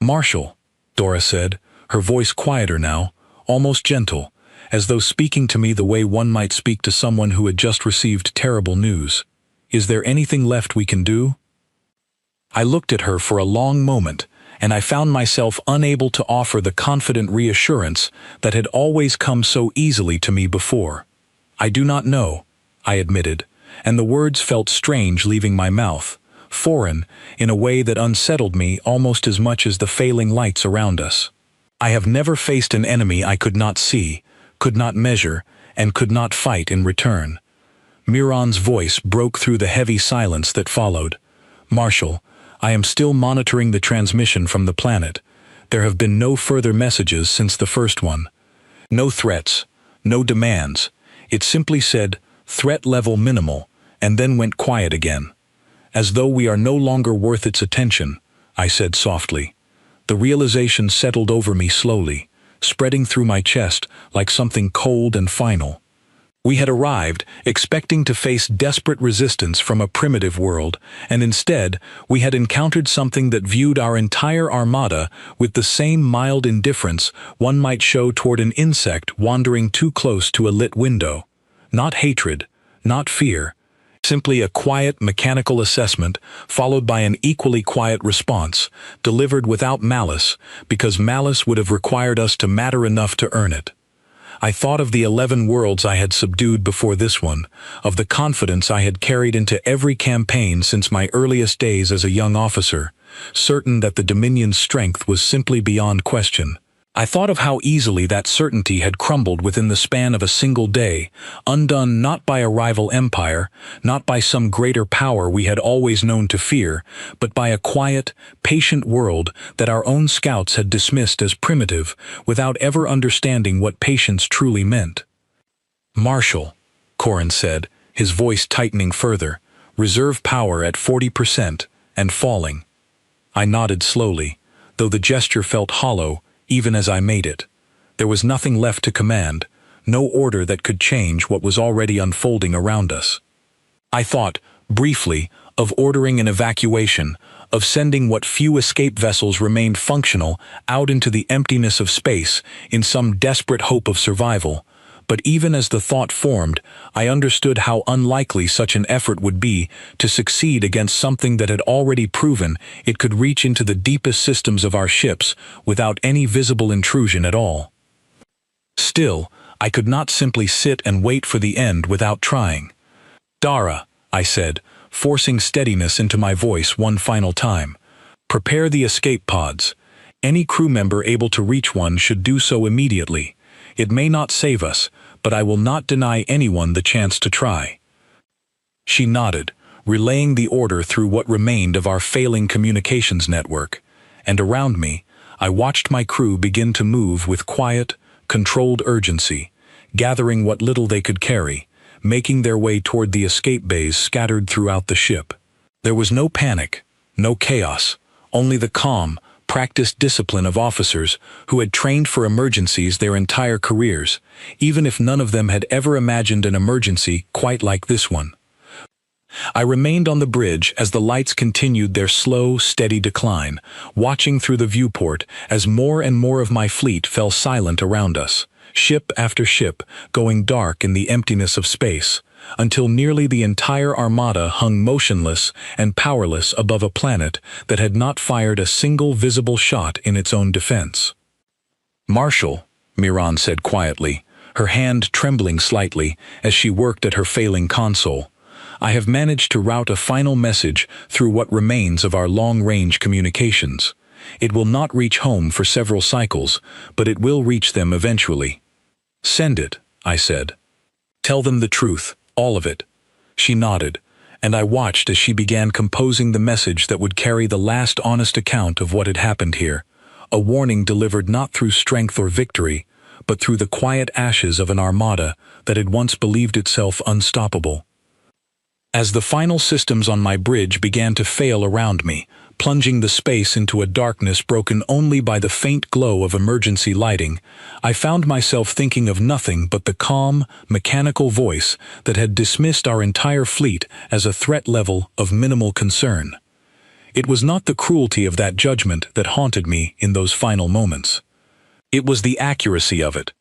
"Marshal," Dora said, her voice quieter now, almost gentle, as though speaking to me the way one might speak to someone who had just received terrible news. "Is there anything left we can do?" I looked at her for a long moment, and I found myself unable to offer the confident reassurance that had always come so easily to me before. "I do not know," I admitted, and the words felt strange leaving my mouth, foreign, in a way that unsettled me almost as much as the failing lights around us. "I have never faced an enemy I could not see, could not measure, and could not fight in return." Miran's voice broke through the heavy silence that followed. "Marshal, I am still monitoring the transmission from the planet. There have been no further messages since the first one. No threats, no demands. It simply said, 'Threat level minimal,' and then went quiet again. As though we are no longer worth its attention," I said softly. The realization settled over me slowly, spreading through my chest like something cold and final. We had arrived, expecting to face desperate resistance from a primitive world, and instead, we had encountered something that viewed our entire armada with the same mild indifference one might show toward an insect wandering too close to a lit window. Not hatred, not fear, simply a quiet mechanical assessment followed by an equally quiet response, delivered without malice, because malice would have required us to matter enough to earn it. I thought of the 11 worlds I had subdued before this one, of the confidence I had carried into every campaign since my earliest days as a young officer, certain that the Dominion's strength was simply beyond question. I thought of how easily that certainty had crumbled within the span of a single day, undone not by a rival empire, not by some greater power we had always known to fear, but by a quiet, patient world that our own scouts had dismissed as primitive, without ever understanding what patience truly meant. "Marshal," Corin said, his voice tightening further, "reserve power at 40%, and falling." I nodded slowly, though the gesture felt hollow, even as I made it. There was nothing left to command, no order that could change what was already unfolding around us. I thought, briefly, of ordering an evacuation, of sending what few escape vessels remained functional out into the emptiness of space in some desperate hope of survival, but even as the thought formed, I understood how unlikely such an effort would be to succeed against something that had already proven it could reach into the deepest systems of our ships without any visible intrusion at all. Still, I could not simply sit and wait for the end without trying. "Dara," I said, forcing steadiness into my voice one final time, "prepare the escape pods. Any crew member able to reach one should do so immediately. It may not save us, but I will not deny anyone the chance to try." She nodded, relaying the order through what remained of our failing communications network, and around me, I watched my crew begin to move with quiet, controlled urgency, gathering what little they could carry, making their way toward the escape bays scattered throughout the ship. There was no panic, no chaos, only the calm, practiced discipline of officers who had trained for emergencies their entire careers, even if none of them had ever imagined an emergency quite like this one. I remained on the bridge as the lights continued their slow, steady decline, watching through the viewport as more and more of my fleet fell silent around us, ship after ship going dark in the emptiness of space, until nearly the entire Armada hung motionless and powerless above a planet that had not fired a single visible shot in its own defense. "Marshal," Miran said quietly, her hand trembling slightly as she worked at her failing console, "I have managed to route a final message through what remains of our long-range communications. It will not reach home for several cycles, but it will reach them eventually." "Send it," I said. "Tell them the truth, all of it." She nodded, and I watched as she began composing the message that would carry the last honest account of what had happened here, a warning delivered not through strength or victory, but through the quiet ashes of an Armada that had once believed itself unstoppable. As the final systems on my bridge began to fail around me, plunging the space into a darkness broken only by the faint glow of emergency lighting, I found myself thinking of nothing but the calm, mechanical voice that had dismissed our entire fleet as a threat level of minimal concern. It was not the cruelty of that judgment that haunted me in those final moments. It was the accuracy of it.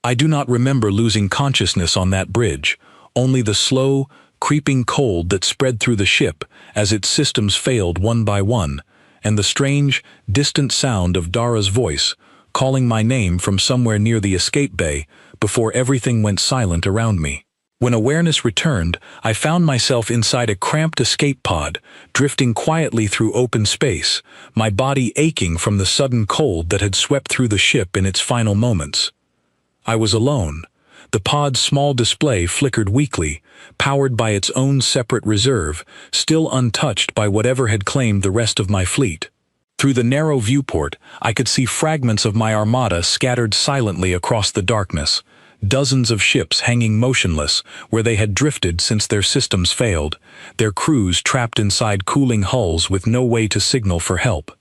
I do not remember losing consciousness on that bridge, only the slow, creeping cold that spread through the ship as its systems failed one by one, and the strange, distant sound of Dara's voice calling my name from somewhere near the escape bay before everything went silent around me. When awareness returned, I found myself inside a cramped escape pod, drifting quietly through open space, my body aching from the sudden cold that had swept through the ship in its final moments. I was alone. The pod's small display flickered weakly, powered by its own separate reserve, still untouched by whatever had claimed the rest of my fleet. Through the narrow viewport, I could see fragments of my Armada scattered silently across the darkness, dozens of ships hanging motionless where they had drifted since their systems failed, their crews trapped inside cooling hulls with no way to signal for help.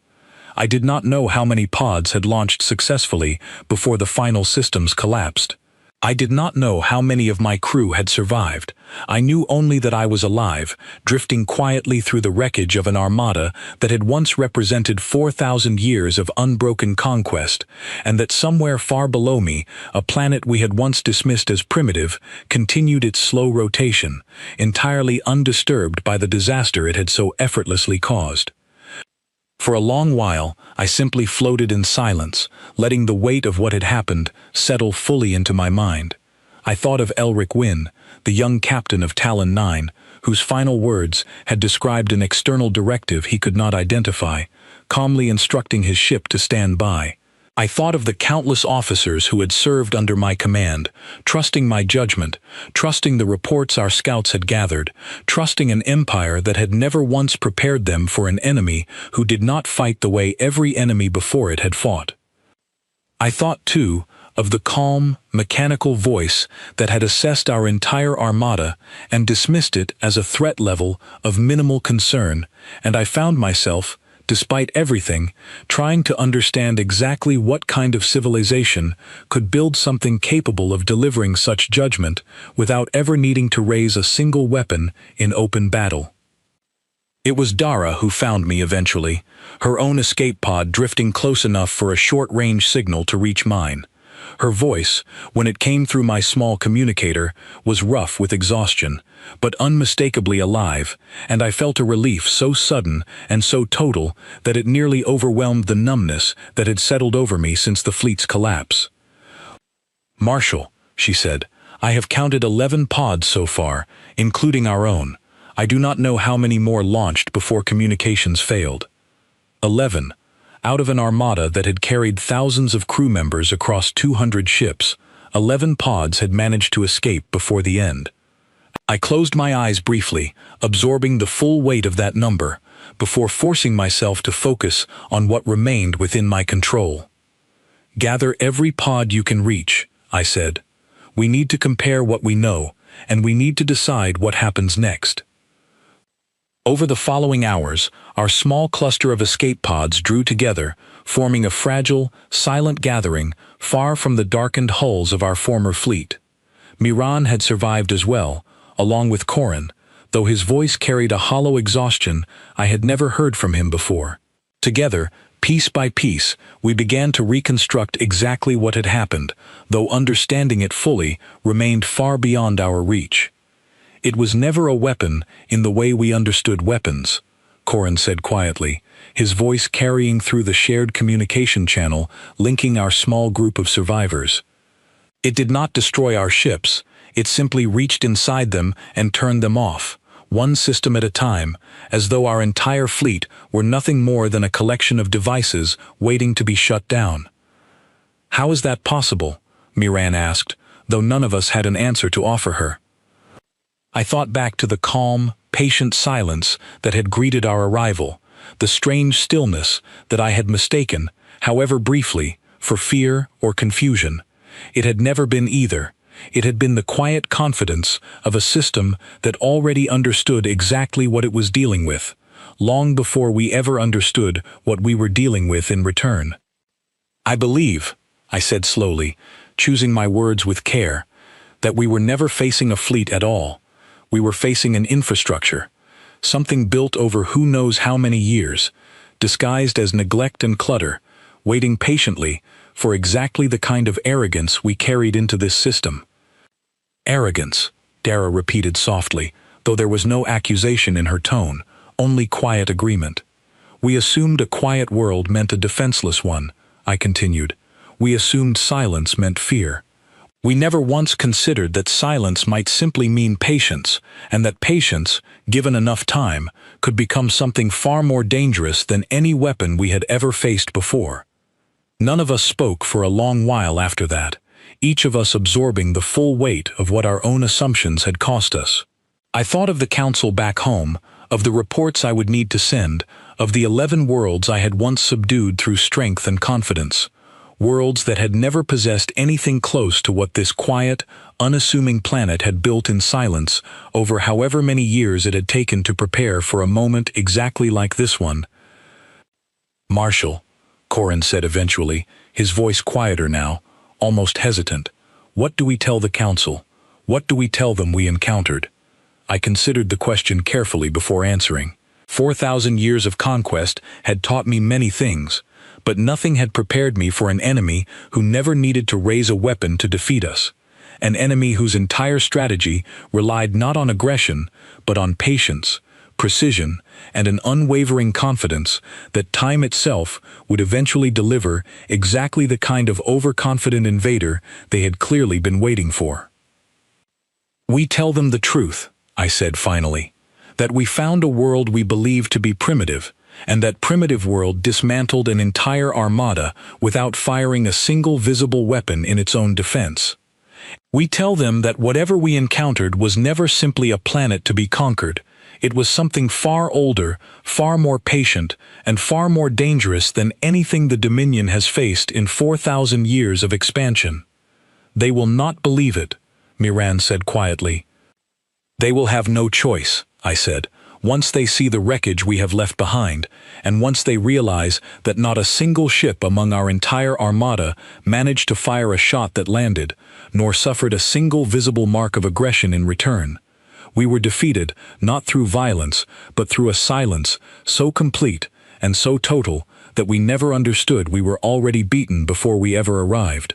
I did not know how many pods had launched successfully before the final systems collapsed. I did not know how many of my crew had survived. I knew only that I was alive, drifting quietly through the wreckage of an Armada that had once represented 4,000 years of unbroken conquest, and that somewhere far below me, a planet we had once dismissed as primitive, continued its slow rotation, entirely undisturbed by the disaster it had so effortlessly caused. For a long while, I simply floated in silence, letting the weight of what had happened settle fully into my mind. I thought of Elric Wynn, the young captain of Talon 9, whose final words had described an external directive he could not identify, calmly instructing his ship to stand by. I thought of the countless officers who had served under my command, trusting my judgment, trusting the reports our scouts had gathered, trusting an empire that had never once prepared them for an enemy who did not fight the way every enemy before it had fought. I thought, too, of the calm, mechanical voice that had assessed our entire Armada and dismissed it as a threat level of minimal concern, and I found myself, despite everything, trying to understand exactly what kind of civilization could build something capable of delivering such judgment without ever needing to raise a single weapon in open battle. It was Dara who found me eventually, her own escape pod drifting close enough for a short-range signal to reach mine. Her voice, when it came through my small communicator, was rough with exhaustion, but unmistakably alive, and I felt a relief so sudden and so total that it nearly overwhelmed the numbness that had settled over me since the fleet's collapse. "Marshal," she said, "I have counted 11 pods so far, including our own. I do not know how many more launched before communications failed." 11. Out of an Armada that had carried thousands of crew members across 200 ships, 11 pods had managed to escape before the end. I closed my eyes briefly, absorbing the full weight of that number, before forcing myself to focus on what remained within my control. "Gather every pod you can reach," I said. "We need to compare what we know, and we need to decide what happens next." Over the following hours, our small cluster of escape pods drew together, forming a fragile, silent gathering far from the darkened hulls of our former fleet. Miran had survived as well, along with Korin, though his voice carried a hollow exhaustion I had never heard from him before. Together, piece by piece, we began to reconstruct exactly what had happened, though understanding it fully remained far beyond our reach. "It was never a weapon in the way we understood weapons," Korin said quietly, his voice carrying through the shared communication channel linking our small group of survivors. "It did not destroy our ships, it simply reached inside them and turned them off, one system at a time, as though our entire fleet were nothing more than a collection of devices waiting to be shut down." "How is that possible?" Miran asked, though none of us had an answer to offer her. I thought back to the calm, patient silence that had greeted our arrival, the strange stillness that I had mistaken, however briefly, for fear or confusion. It had never been either. It had been the quiet confidence of a system that already understood exactly what it was dealing with, long before we ever understood what we were dealing with in return. "I believe," I said slowly, choosing my words with care, "that we were never facing a fleet at all. We were facing an infrastructure, something built over who knows how many years, disguised as neglect and clutter, waiting patiently for exactly the kind of arrogance we carried into this system." "Arrogance," Dara repeated softly, though there was no accusation in her tone, only quiet agreement. "We assumed a quiet world meant a defenseless one," I continued. "We assumed silence meant fear. We never once considered that silence might simply mean patience, and that patience, given enough time, could become something far more dangerous than any weapon we had ever faced before." None of us spoke for a long while after that, each of us absorbing the full weight of what our own assumptions had cost us. I thought of the council back home, of the reports I would need to send, of the 11 worlds I had once subdued through strength and confidence. Worlds that had never possessed anything close to what this quiet, unassuming planet had built in silence over however many years it had taken to prepare for a moment exactly like this one. "Marshal," Korin said eventually, his voice quieter now, almost hesitant, "what do we tell the council? What do we tell them we encountered?" I considered the question carefully before answering. 4,000 years of conquest had taught me many things, but nothing had prepared me for an enemy who never needed to raise a weapon to defeat us, an enemy whose entire strategy relied not on aggression, but on patience, precision, and an unwavering confidence that time itself would eventually deliver exactly the kind of overconfident invader they had clearly been waiting for. "We tell them the truth," I said finally, "that we found a world we believed to be primitive, and that primitive world dismantled an entire armada without firing a single visible weapon in its own defense. We tell them that whatever we encountered was never simply a planet to be conquered. It was something far older, far more patient, and far more dangerous than anything the Dominion has faced in 4,000 years of expansion." "They will not believe it," Miran said quietly. "They will have no choice," I said, "once they see the wreckage we have left behind, and once they realize that not a single ship among our entire armada managed to fire a shot that landed, nor suffered a single visible mark of aggression in return. We were defeated not through violence, but through a silence so complete and so total that we never understood we were already beaten before we ever arrived."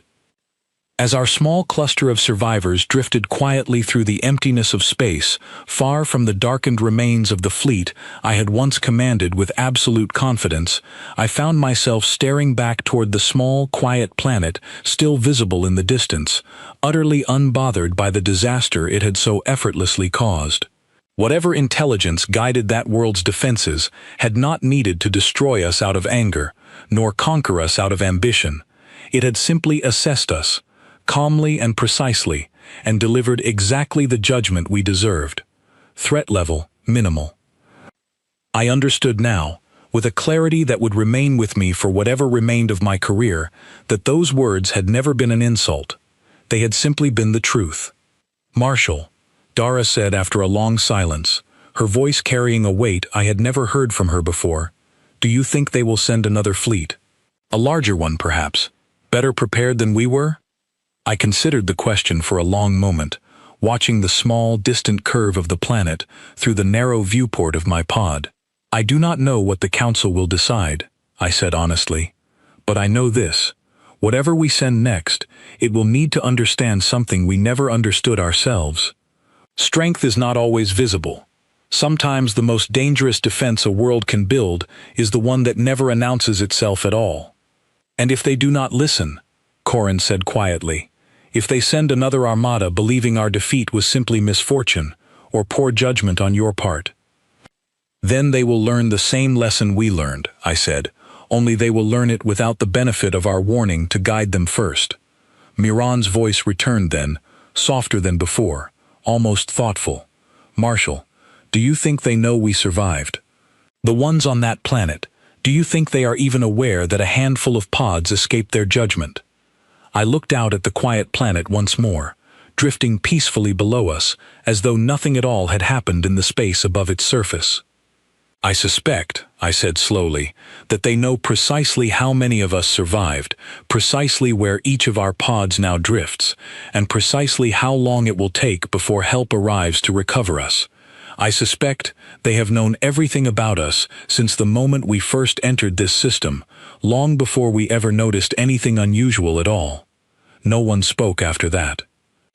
As our small cluster of survivors drifted quietly through the emptiness of space, far from the darkened remains of the fleet I had once commanded with absolute confidence, I found myself staring back toward the small, quiet planet still visible in the distance, utterly unbothered by the disaster it had so effortlessly caused. Whatever intelligence guided that world's defenses had not needed to destroy us out of anger, nor conquer us out of ambition. It had simply assessed us, calmly and precisely, and delivered exactly the judgment we deserved. Threat level, minimal. I understood now, with a clarity that would remain with me for whatever remained of my career, that those words had never been an insult. They had simply been the truth. "Marshal," Dara said after a long silence, her voice carrying a weight I had never heard from her before, "do you think they will send another fleet? A larger one, perhaps? Better prepared than we were?" I considered the question for a long moment, watching the small, distant curve of the planet through the narrow viewport of my pod. "I do not know what the Council will decide," I said honestly. "But I know this. Whatever we send next, it will need to understand something we never understood ourselves. Strength is not always visible. Sometimes the most dangerous defense a world can build is the one that never announces itself at all. And if they do not listen," Corrin said quietly, "if they send another armada believing our defeat was simply misfortune or poor judgment on your part, then they will learn the same lesson we learned," I said, "only they will learn it without the benefit of our warning to guide them first." Miran's voice returned then, softer than before, almost thoughtful. "Marshal, do you think they know we survived? The ones on that planet, do you think they are even aware that a handful of pods escaped their judgment?" I looked out at the quiet planet once more, drifting peacefully below us, as though nothing at all had happened in the space above its surface. "I suspect," I said slowly, "that they know precisely how many of us survived, precisely where each of our pods now drifts, and precisely how long it will take before help arrives to recover us. I suspect they have known everything about us since the moment we first entered this system, long before we ever noticed anything unusual at all." No one spoke after that.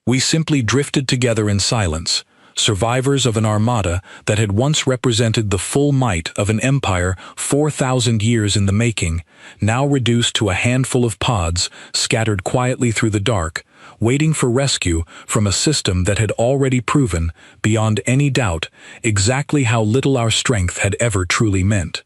We simply drifted together in silence, survivors of an armada that had once represented the full might of an empire 4,000 years in the making, now reduced to a handful of pods scattered quietly through the dark, waiting for rescue from a system that had already proven, beyond any doubt, exactly how little our strength had ever truly meant.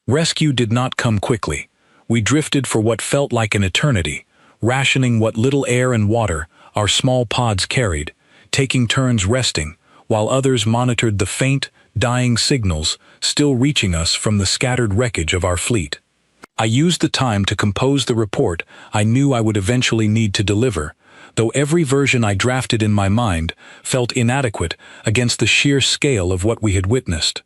Rescue did not come quickly. We drifted for what felt like an eternity, rationing what little air and water our small pods carried, taking turns resting, while others monitored the faint, dying signals still reaching us from the scattered wreckage of our fleet. I used the time to compose the report I knew I would eventually need to deliver, though every version I drafted in my mind felt inadequate against the sheer scale of what we had witnessed.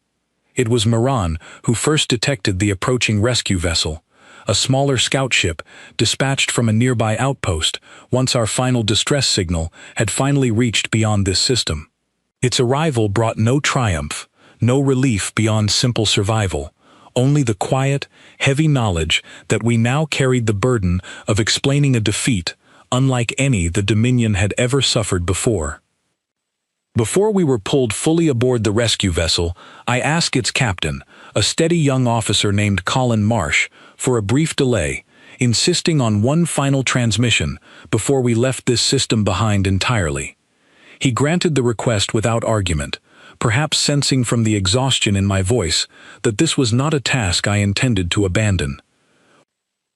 It was Miran who first detected the approaching rescue vessel, a smaller scout ship dispatched from a nearby outpost once our final distress signal had finally reached beyond this system. Its arrival brought no triumph, no relief beyond simple survival, only the quiet, heavy knowledge that we now carried the burden of explaining a defeat unlike any the Dominion had ever suffered before. Before we were pulled fully aboard the rescue vessel, I asked its captain, a steady young officer named Colin Marsh, for a brief delay, insisting on one final transmission before we left this system behind entirely. He granted the request without argument, perhaps sensing from the exhaustion in my voice that this was not a task I intended to abandon.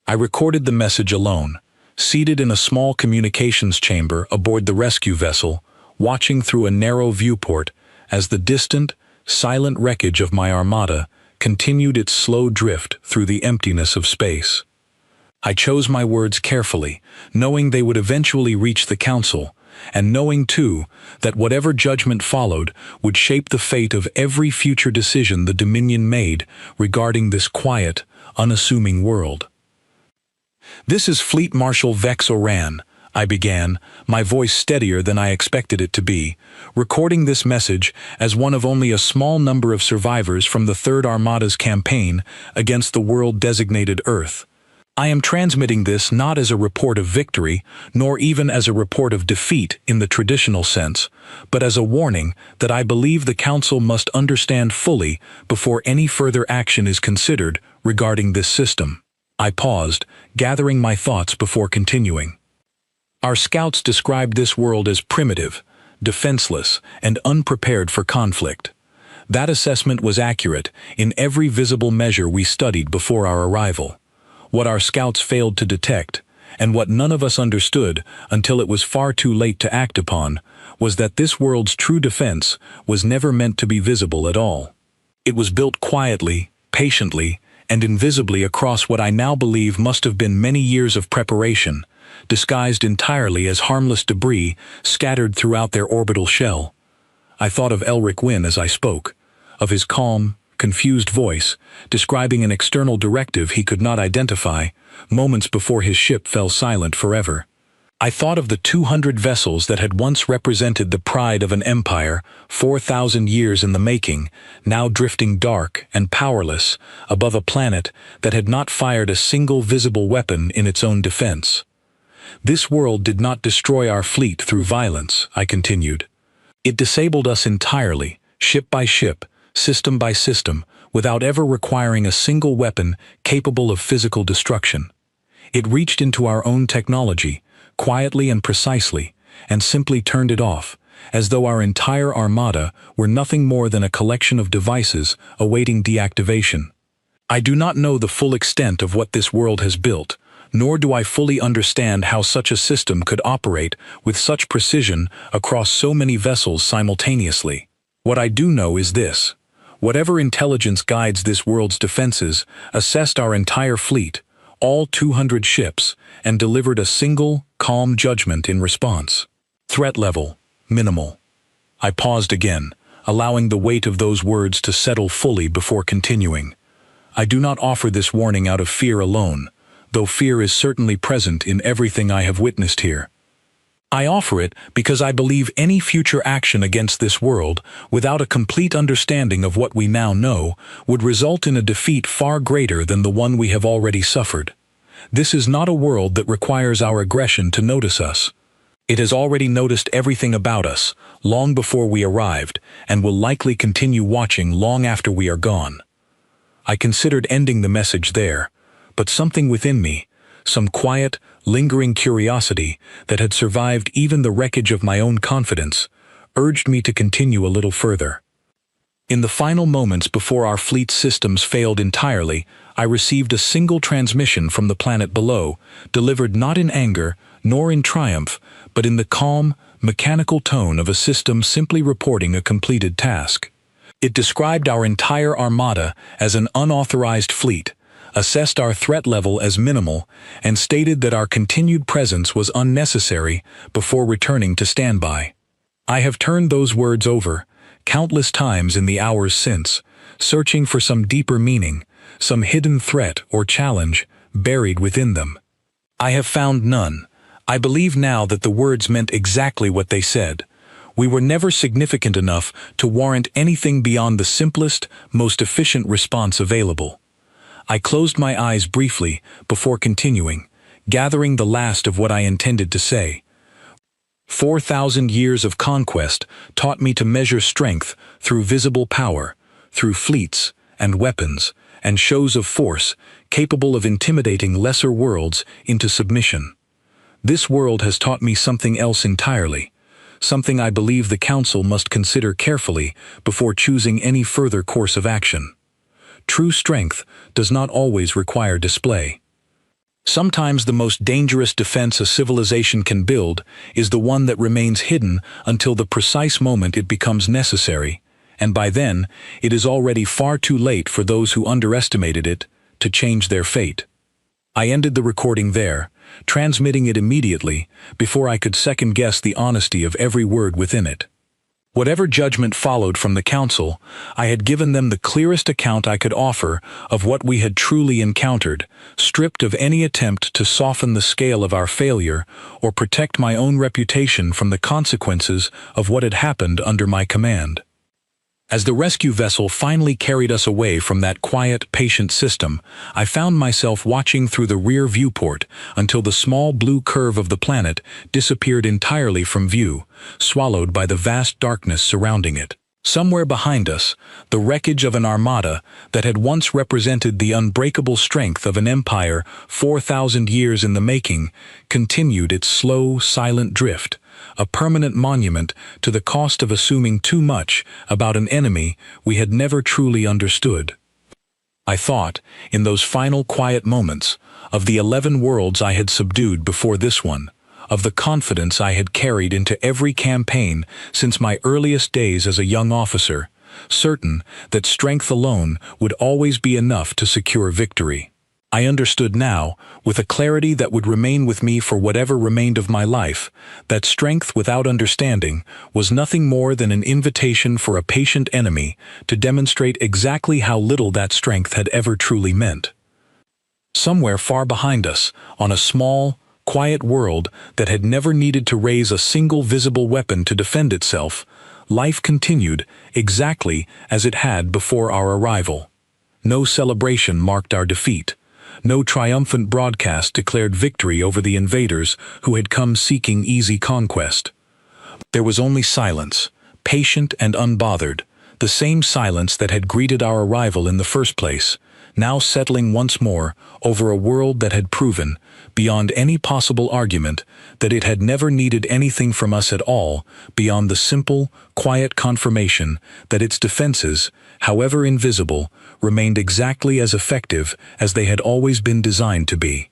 I recorded the message alone, seated in a small communications chamber aboard the rescue vessel, watching through a narrow viewport as the distant, silent wreckage of my armada continued its slow drift through the emptiness of space. I chose my words carefully, knowing they would eventually reach the Council, and knowing, too, that whatever judgment followed would shape the fate of every future decision the Dominion made regarding this quiet, unassuming world. "This is Fleet Marshal Vex Oran," I began, my voice steadier than I expected it to be, recording this message as one of only a small number of survivors from the Third Armada's campaign against the world-designated Earth. I am transmitting this not as a report of victory, nor even as a report of defeat in the traditional sense, but as a warning that I believe the Council must understand fully before any further action is considered regarding this system. I paused, gathering my thoughts before continuing. Our scouts described this world as primitive, defenseless, and unprepared for conflict. That assessment was accurate in every visible measure we studied before our arrival. What our scouts failed to detect, And what none of us understood, until it was far too late to act upon, was that this world's true defense was never meant to be visible at all. It was built quietly, patiently, and invisibly across what I now believe must have been many years of preparation, disguised entirely as harmless debris scattered throughout their orbital shell. I thought of Elric Wynn as I spoke, of his calm, confused voice, describing an external directive he could not identify, moments before his ship fell silent forever. I thought of the 200 vessels that had once represented the pride of an empire, 4,000 years in the making, now drifting dark and powerless above a planet that had not fired a single visible weapon in its own defense. This world did not destroy our fleet through violence, I continued. It disabled us entirely, ship by ship, system by system, without ever requiring a single weapon capable of physical destruction. It reached into our own technology, quietly and precisely, and simply turned it off, as though our entire armada were nothing more than a collection of devices awaiting deactivation. I do not know the full extent of what this world has built, nor do I fully understand how such a system could operate with such precision across so many vessels simultaneously. What I do know is this: whatever intelligence guides this world's defenses assessed our entire fleet, all 200 ships, and delivered a single, calm judgment in response. Threat level: minimal. I paused again, allowing the weight of those words to settle fully before continuing. I do not offer this warning out of fear alone, though fear is certainly present in everything I have witnessed here. I offer it because I believe any future action against this world, without a complete understanding of what we now know, would result in a defeat far greater than the one we have already suffered. This is not a world that requires our aggression to notice us. It has already noticed everything about us, long before we arrived, and will likely continue watching long after we are gone. I considered ending the message there, but something within me, some quiet, lingering curiosity that had survived even the wreckage of my own confidence, urged me to continue a little further. In the final moments before our fleet's systems failed entirely, I received a single transmission from the planet below, delivered not in anger, nor in triumph, but in the calm, mechanical tone of a system simply reporting a completed task. It described our entire armada as an unauthorized fleet, assessed our threat level as minimal, and stated that our continued presence was unnecessary before returning to standby. I have turned those words over countless times in the hours since, searching for some deeper meaning, some hidden threat or challenge buried within them. I have found none. I believe now that the words meant exactly what they said. We were never significant enough to warrant anything beyond the simplest, most efficient response available. I closed my eyes briefly before continuing, gathering the last of what I intended to say. 4,000 years of conquest taught me to measure strength through visible power, through fleets and weapons and shows of force capable of intimidating lesser worlds into submission. This world has taught me something else entirely, something I believe the Council must consider carefully before choosing any further course of action. True strength does not always require display. Sometimes the most dangerous defense a civilization can build is the one that remains hidden until the precise moment it becomes necessary, and by then, it is already far too late for those who underestimated it to change their fate. I ended the recording there, transmitting it immediately before I could second-guess the honesty of every word within it. Whatever judgment followed from the Council, I had given them the clearest account I could offer of what we had truly encountered, stripped of any attempt to soften the scale of our failure or protect my own reputation from the consequences of what had happened under my command. As the rescue vessel finally carried us away from that quiet, patient system, I found myself watching through the rear viewport until the small blue curve of the planet disappeared entirely from view, swallowed by the vast darkness surrounding it. Somewhere behind us, the wreckage of an armada that had once represented the unbreakable strength of an empire 4,000 years in the making continued its slow, silent drift, a permanent monument to the cost of assuming too much about an enemy we had never truly understood. I thought, in those final quiet moments, of the 11 worlds I had subdued before this one, of the confidence I had carried into every campaign since my earliest days as a young officer, certain that strength alone would always be enough to secure victory. I understood now, with a clarity that would remain with me for whatever remained of my life, that strength without understanding was nothing more than an invitation for a patient enemy to demonstrate exactly how little that strength had ever truly meant. Somewhere far behind us, on a small, quiet world that had never needed to raise a single visible weapon to defend itself, life continued exactly as it had before our arrival. No celebration marked our defeat. No triumphant broadcast declared victory over the invaders who had come seeking easy conquest. There was only silence, patient and unbothered, the same silence that had greeted our arrival in the first place, now settling once more over a world that had proven, beyond any possible argument, that it had never needed anything from us at all beyond the simple, quiet confirmation that its defenses, however invisible, remained exactly as effective as they had always been designed to be.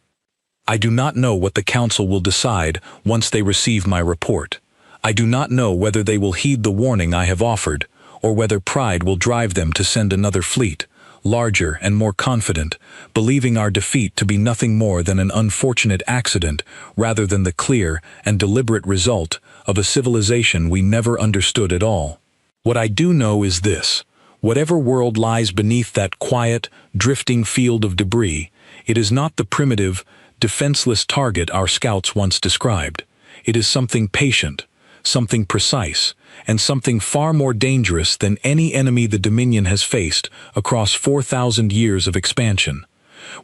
I do not know what the Council will decide once they receive my report. I do not know whether they will heed the warning I have offered, or whether pride will drive them to send another fleet, larger and more confident, believing our defeat to be nothing more than an unfortunate accident rather than the clear and deliberate result of a civilization we never understood at all. What I do know is this: whatever world lies beneath that quiet, drifting field of debris, it is not the primitive, defenseless target our scouts once described. It is something patient, something precise, and something far more dangerous than any enemy the Dominion has faced across 4,000 years of expansion.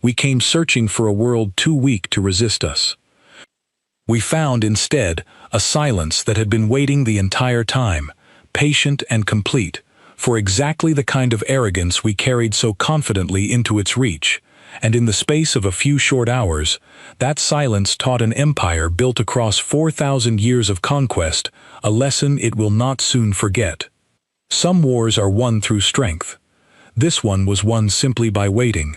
We came searching for a world too weak to resist us. We found instead a silence that had been waiting the entire time, patient and complete, for exactly the kind of arrogance we carried so confidently into its reach. And in the space of a few short hours, that silence taught an empire built across 4,000 years of conquest a lesson it will not soon forget. Some wars are won through strength. This one was won simply by waiting.